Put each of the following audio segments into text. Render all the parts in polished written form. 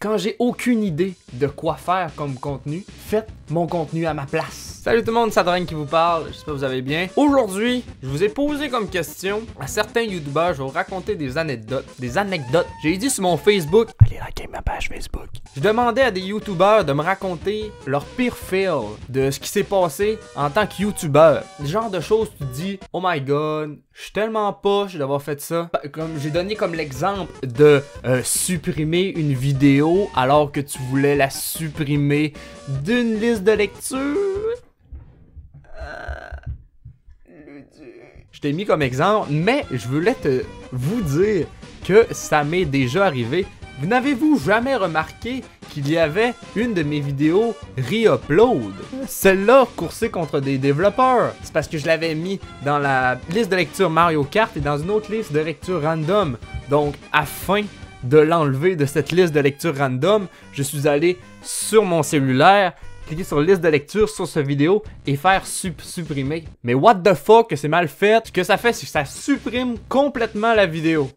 Quand j'ai aucune idée de quoi faire comme contenu, faites mon contenu à ma place. Salut tout le monde, c'est Adrien qui vous parle, j'espère que vous allez bien. Aujourd'hui, je vous ai posé comme question à certains youtubeurs, je vais vous raconter des anecdotes. J'ai dit sur mon Facebook, allez liker ma page Facebook. Je demandais à des youtubeurs de me raconter leur pire fail de ce qui s'est passé en tant que youtubeur. Le genre de choses tu te dis, oh my god, je suis tellement poche d'avoir fait ça. Comme j'ai donné comme l'exemple de supprimer une vidéo alors que tu voulais la supprimer d'une liste de lecture. Je t'ai mis comme exemple, mais je voulais vous dire que ça m'est déjà arrivé. Vous n'avez-vous jamais remarqué qu'il y avait une de mes vidéos re-upload? Celle-là coursée contre des développeurs. C'est parce que je l'avais mis dans la liste de lecture Mario Kart et dans une autre liste de lecture random. Donc, afin de l'enlever de cette liste de lecture random, je suis allé sur mon cellulaire, cliquer sur liste de lecture sur cette vidéo et faire supprimer. Mais what the fuck que c'est mal fait. Ce que ça fait, c'est que ça supprime complètement la vidéo.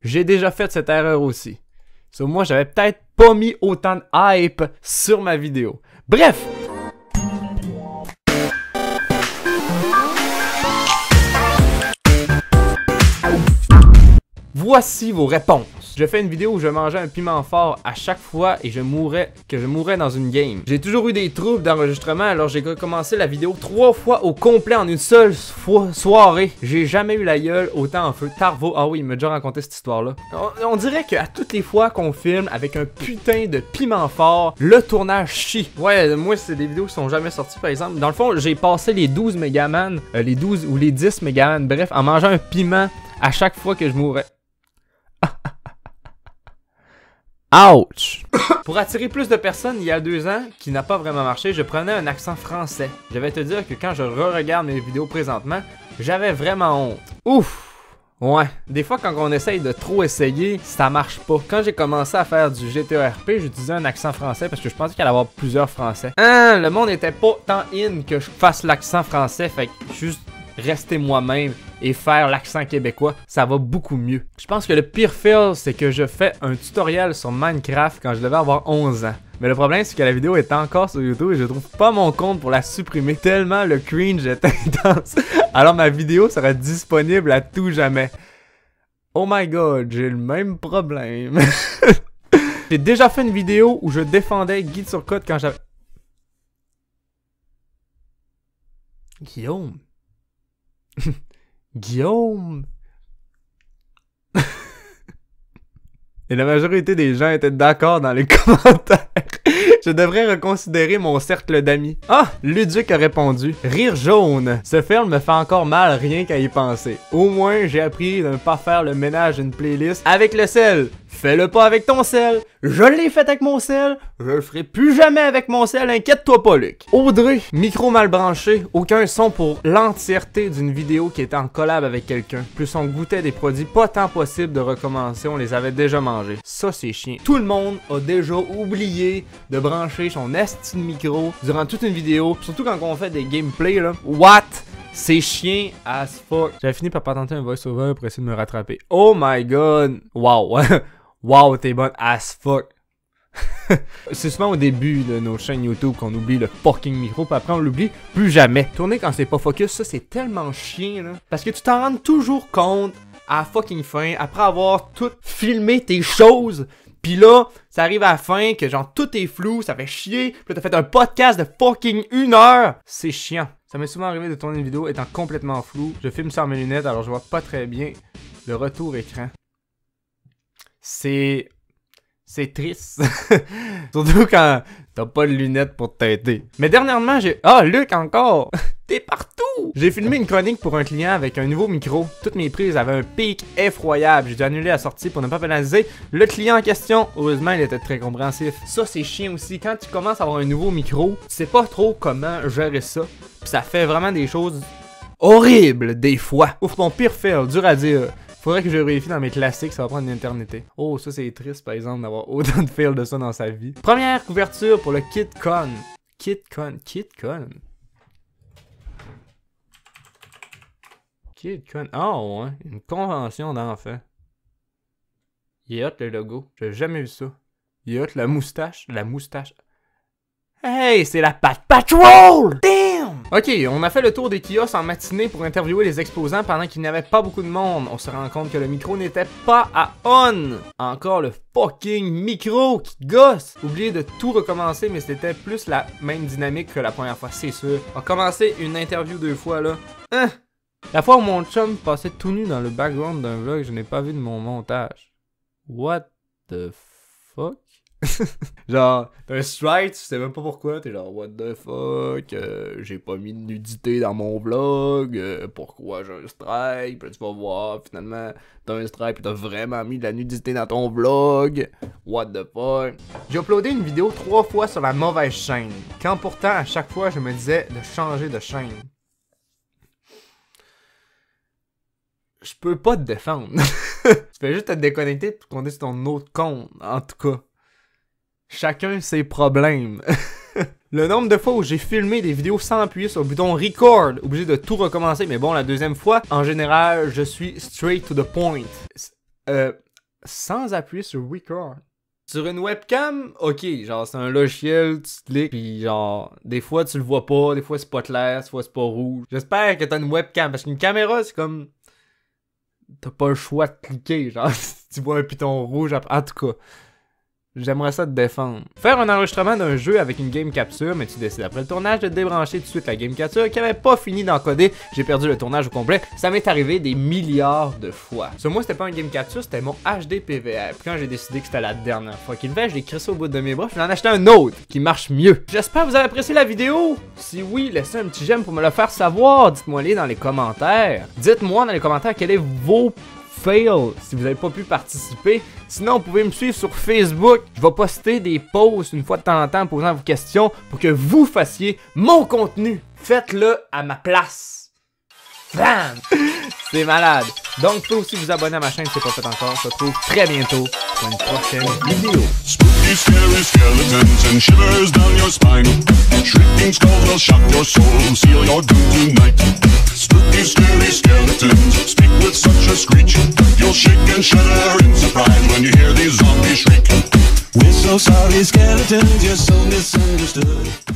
J'ai déjà fait cette erreur aussi. Sur moi, j'avais peut-être pas mis autant de hype sur ma vidéo. Bref! Voici vos réponses. Je fais une vidéo où je mangeais un piment fort à chaque fois et je mourais dans une game. J'ai toujours eu des troubles d'enregistrement, alors j'ai commencé la vidéo 3 fois au complet en une seule soirée. J'ai jamais eu la gueule autant en feu. Tarvo, ah oui, il m'a déjà raconté cette histoire-là. On dirait qu'à toutes les fois qu'on filme avec un putain de piment fort, le tournage chie. Ouais, moi c'est des vidéos qui sont jamais sorties par exemple. Dans le fond, j'ai passé les 12 Megaman, les 12 ou les 10 Megaman, bref, en mangeant un piment à chaque fois que je mourais. Ouch! Pour attirer plus de personnes, il y a 2 ans, qui n'a pas vraiment marché, je prenais un accent français. Je vais te dire que quand je re-regarde mes vidéos présentement, j'avais vraiment honte. Ouf! Ouais, des fois quand on essaye de trop essayer, ça marche pas. Quand j'ai commencé à faire du GTRP, j'utilisais un accent français parce que je pensais qu'il allait y avoir plusieurs français. Hein, le monde était pas tant in que je fasse l'accent français, fait que juste rester moi-même et faire l'accent québécois, ça va beaucoup mieux. Je pense que le pire fail, c'est que je fais un tutoriel sur Minecraft quand je devais avoir 11 ans. Mais le problème, c'est que la vidéo est encore sur YouTube et je trouve pas mon compte pour la supprimer tellement le cringe est intense. Alors ma vidéo sera disponible à tout jamais. Oh my god, j'ai le même problème. J'ai déjà fait une vidéo où je défendais Guy Turcotte quand j'avais... Guillaume? Guillaume. Et la majorité des gens étaient d'accord dans les commentaires. Je devrais reconsidérer mon cercle d'amis. Ah, Luduc a répondu. Rire jaune. Ce film me fait encore mal rien qu'à y penser. Au moins, j'ai appris de ne pas faire le ménage d'une playlist avec le sel. Fais-le pas avec ton sel. Je l'ai fait avec mon sel. Je le ferai plus jamais avec mon sel. Inquiète-toi pas, Luc. Audrey, micro mal branché. Aucun son pour l'entièreté d'une vidéo qui était en collab avec quelqu'un. Plus on goûtait des produits pas tant possible de recommencer. On les avait déjà mangés. Ça, c'est chiant. Tout le monde a déjà oublié de brancher son esti de micro durant toute une vidéo. Surtout quand on fait des gameplays, là. What? C'est chiant as fuck. J'avais fini par patenter un voice-over pour essayer de me rattraper. Oh my god. Wow. Wow, t'es bonne as fuck. C'est souvent au début de nos chaînes YouTube qu'on oublie le fucking micro, puis après on l'oublie plus jamais. Tourner quand c'est pas focus, ça c'est tellement chiant là. Parce que tu t'en rends toujours compte à la fucking fin, après avoir tout filmé tes choses. Pis là, ça arrive à la fin que genre tout est flou, ça fait chier. Pis là t'as fait un podcast de fucking 1 heure. C'est chiant. Ça m'est souvent arrivé de tourner une vidéo étant complètement flou. Je filme sans mes lunettes alors je vois pas très bien le retour écran. C'est triste. Surtout quand t'as pas de lunettes pour t'aider. Mais dernièrement, j'ai... Ah, Luc, encore! T'es partout! J'ai filmé une chronique pour un client avec un nouveau micro. Toutes mes prises avaient un pic effroyable. J'ai dû annuler la sortie pour ne pas pénaliser le client en question. Heureusement, il était très compréhensif. Ça, c'est chiant aussi. Quand tu commences à avoir un nouveau micro, tu sais pas trop comment gérer ça. Puis ça fait vraiment des choses horribles, des fois. Ouf, mon pire fail, dur à dire. Faudrait que je vérifie dans mes classiques, ça va prendre une éternité. Oh, ça c'est triste par exemple d'avoir autant de fails de ça dans sa vie. Première couverture pour le KidCon. KidCon. Oh ouais, une convention d'enfants. Il est hot le logo. J'ai jamais vu ça. Il est hot la moustache. La moustache. Hey, c'est la Pat Patrol! Damn! Ok, on a fait le tour des kiosques en matinée pour interviewer les exposants pendant qu'il n'y avait pas beaucoup de monde. On se rend compte que le micro n'était pas à on! Encore le fucking micro qui gosse! Oubliez de tout recommencer, mais c'était plus la même dynamique que la première fois, c'est sûr. On a commencé une interview 2 fois là. Hein? La fois où mon chum passait tout nu dans le background d'un vlog, je n'ai pas vu de mon montage. What the fuck? Genre, t'as un strike, tu sais même pas pourquoi, t'es genre what the fuck, j'ai pas mis de nudité dans mon vlog, pourquoi j'ai un strike, puis tu vas voir, finalement, t'as un strike pis t'as vraiment mis de la nudité dans ton vlog, what the fuck. J'ai uploadé une vidéo 3 fois sur la mauvaise chaîne, quand pourtant à chaque fois je me disais de changer de chaîne. Je peux pas te défendre. Tu fais juste te déconnecter pour qu'on sur ton autre compte, en tout cas. Chacun ses problèmes. Le nombre de fois où j'ai filmé des vidéos sans appuyer sur le bouton record, obligé de tout recommencer, mais bon, la deuxième fois, en général, je suis straight to the point. Sans appuyer sur record. Sur une webcam, ok, genre c'est un logiciel, tu cliques, pis genre, des fois tu le vois pas, des fois c'est pas clair, des fois c'est pas rouge. J'espère que t'as une webcam, parce qu'une caméra, c'est comme... T'as pas le choix de cliquer, genre, si tu vois un piton rouge, en tout cas. J'aimerais ça te défendre. Faire un enregistrement d'un jeu avec une game capture, mais tu décides après le tournage de débrancher tout de suite la game capture qui avait pas fini d'encoder. J'ai perdu le tournage au complet. Ça m'est arrivé des milliards de fois. Sur moi, c'était pas un game capture, c'était mon HD PVR. Puis quand j'ai décidé que c'était la dernière fois qu'il levait, je l'ai crissé au bout de mes bras. Je vais en acheter un autre qui marche mieux. J'espère que vous avez apprécié la vidéo. Si oui, laissez un petit j'aime pour me le faire savoir. Dites-moi-les dans les commentaires. Dites-moi dans les commentaires quel est vos fail si vous n'avez pas pu participer. Sinon, vous pouvez me suivre sur Facebook. Je vais poster des posts une fois de temps en temps posant vos questions pour que vous fassiez mon contenu. Faites-le à ma place. Bam! C'est malade. Donc, vous pouvez aussi vous abonner à ma chaîne si ce n'est pas fait encore. On se retrouve très bientôt pour une prochaine vidéo. Spooky, scary skeletons and shivers down your spine. Shrieking skulls will shock your soul, seal your doom tonight. Spooky, scary skeletons speak with such a screech. You'll shake and shudder in surprise when you hear these zombies shriek. We're so sorry, skeletons, you're so misunderstood.